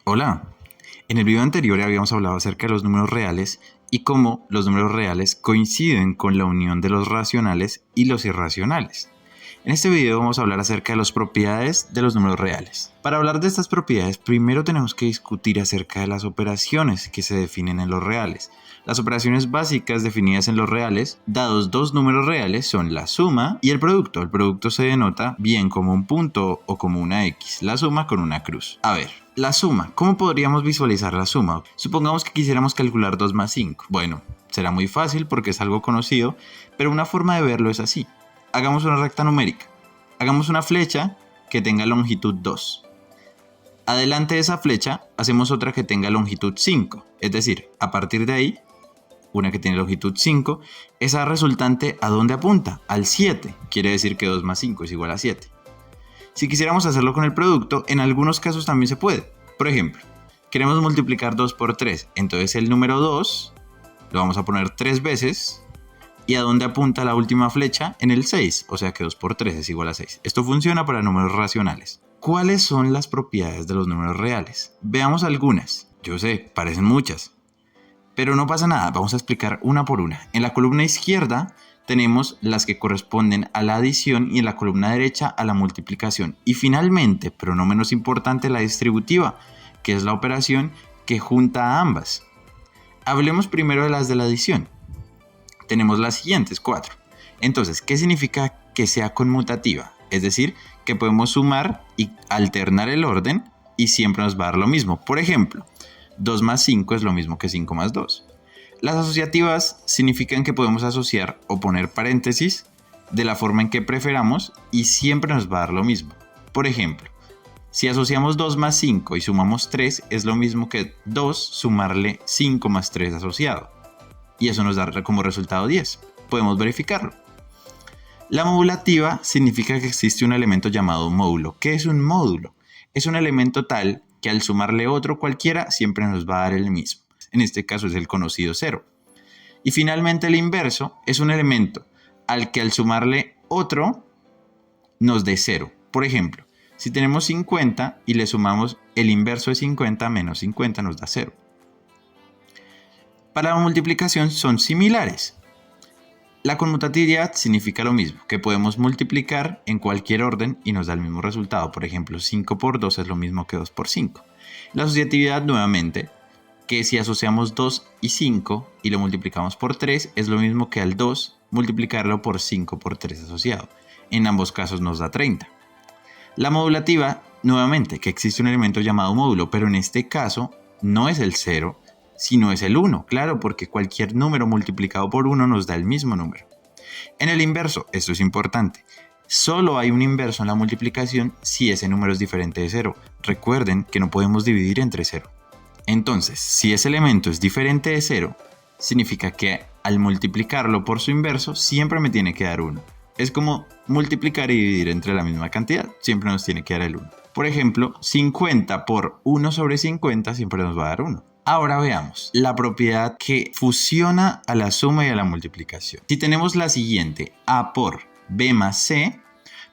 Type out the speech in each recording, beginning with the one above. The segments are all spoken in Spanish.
Hola, en el video anterior habíamos hablado acerca de los números reales y cómo los números reales coinciden con la unión de los racionales y los irracionales. En este video vamos a hablar acerca de las propiedades de los números reales. Para hablar de estas propiedades, primero tenemos que discutir acerca de las operaciones que se definen en los reales. Las operaciones básicas definidas en los reales, dados dos números reales, son la suma y el producto. El producto se denota bien como un punto o como una X, la suma con una cruz. A ver, la suma. ¿Cómo podríamos visualizar la suma? Supongamos que quisiéramos calcular 2 más 5. Bueno, será muy fácil porque es algo conocido, pero una forma de verlo es así. Hagamos una recta numérica. Hagamos una flecha que tenga longitud 2. Adelante de esa flecha hacemos otra que tenga longitud 5. Es decir, a partir de ahí, una que tiene longitud 5, esa resultante ¿a dónde apunta? Al 7. Quiere decir que 2 más 5 es igual a 7. Si quisiéramos hacerlo con el producto, en algunos casos también se puede. Por ejemplo, queremos multiplicar 2 por 3. Entonces el número 2 lo vamos a poner 3 veces. ¿Y a dónde apunta la última flecha? En el 6, o sea que 2 por 3 es igual a 6. Esto funciona para números racionales. ¿Cuáles son las propiedades de los números reales? Veamos algunas. Yo sé, parecen muchas. Pero no pasa nada, vamos a explicar una por una. En la columna izquierda tenemos las que corresponden a la adición y en la columna derecha a la multiplicación. Y finalmente, pero no menos importante, la distributiva, que es la operación que junta a ambas. Hablemos primero de las de la adición. Tenemos las siguientes 4. Entonces, ¿qué significa que sea conmutativa? Es decir, que podemos sumar y alternar el orden y siempre nos va a dar lo mismo. Por ejemplo, 2 más 5 es lo mismo que 5 más 2. Las asociativas significan que podemos asociar o poner paréntesis de la forma en que preferamos y siempre nos va a dar lo mismo. Por ejemplo, si asociamos 2 más 5 y sumamos 3 es lo mismo que 2 sumarle 5 más 3 asociado. Y eso nos da como resultado 10. Podemos verificarlo. La modulativa significa que existe un elemento llamado módulo. ¿Qué es un módulo? Es un elemento tal que al sumarle otro cualquiera siempre nos va a dar el mismo. En este caso es el conocido 0. Y finalmente el inverso es un elemento al que al sumarle otro nos dé 0. Por ejemplo, si tenemos 50 y le sumamos el inverso de 50 menos 50 nos da 0. Para la multiplicación son similares. La conmutatividad significa lo mismo, que podemos multiplicar en cualquier orden y nos da el mismo resultado. Por ejemplo, 5 por 2 es lo mismo que 2 por 5. La asociatividad nuevamente, que si asociamos 2 y 5 y lo multiplicamos por 3 es lo mismo que al 2 multiplicarlo por 5 por 3 asociado. En ambos casos nos da 30. La modulativa, nuevamente, que existe un elemento llamado módulo, pero en este caso no es el 0, sino es el 1, claro, porque cualquier número multiplicado por 1 nos da el mismo número. En el inverso, esto es importante, solo hay un inverso en la multiplicación si ese número es diferente de 0. Recuerden que no podemos dividir entre 0. Entonces, si ese elemento es diferente de 0, significa que al multiplicarlo por su inverso siempre me tiene que dar 1. Es como multiplicar y dividir entre la misma cantidad, siempre nos tiene que dar el 1. Por ejemplo, 50 por 1 sobre 50 siempre nos va a dar 1. Ahora veamos la propiedad que fusiona a la suma y a la multiplicación. Si tenemos la siguiente, A por B más C,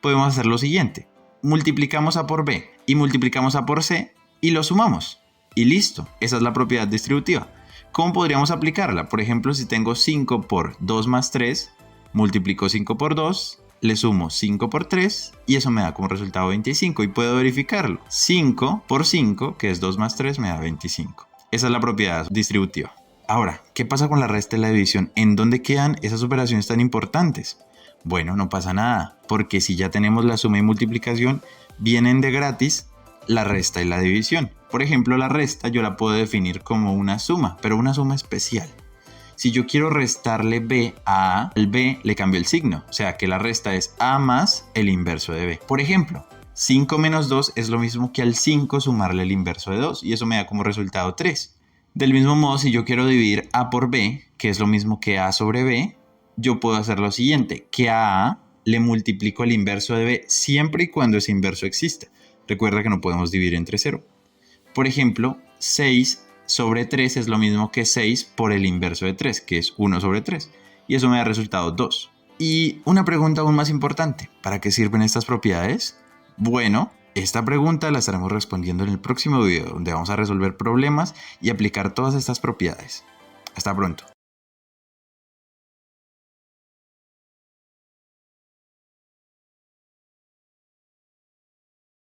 podemos hacer lo siguiente. Multiplicamos A por B y multiplicamos A por C y lo sumamos. Y listo, esa es la propiedad distributiva. ¿Cómo podríamos aplicarla? Por ejemplo, si tengo 5 por 2 más 3, multiplico 5 por 2, le sumo 5 por 3 y eso me da como resultado 25 y puedo verificarlo. 5 por 5, que es 2 más 3, me da 25. Esa es la propiedad distributiva. Ahora, ¿qué pasa con la resta y la división? ¿En dónde quedan esas operaciones tan importantes? Bueno, no pasa nada, porque si ya tenemos la suma y multiplicación, vienen de gratis la resta y la división. Por ejemplo, la resta yo la puedo definir como una suma, pero una suma especial. Si yo quiero restarle B a A, al B le cambio el signo, o sea que la resta es A más el inverso de B. Por ejemplo, 5 menos 2 es lo mismo que al 5 sumarle el inverso de 2 y eso me da como resultado 3. Del mismo modo, si yo quiero dividir A por B, que es lo mismo que A sobre B, yo puedo hacer lo siguiente, que a A le multiplico el inverso de B siempre y cuando ese inverso exista. Recuerda que no podemos dividir entre 0. Por ejemplo, 6 sobre 3 es lo mismo que 6 por el inverso de 3, que es 1 sobre 3. Y eso me da resultado 2. Y una pregunta aún más importante, ¿para qué sirven estas propiedades? Bueno, Esta pregunta la estaremos respondiendo en el próximo video, donde vamos a resolver problemas y aplicar todas estas propiedades. Hasta pronto.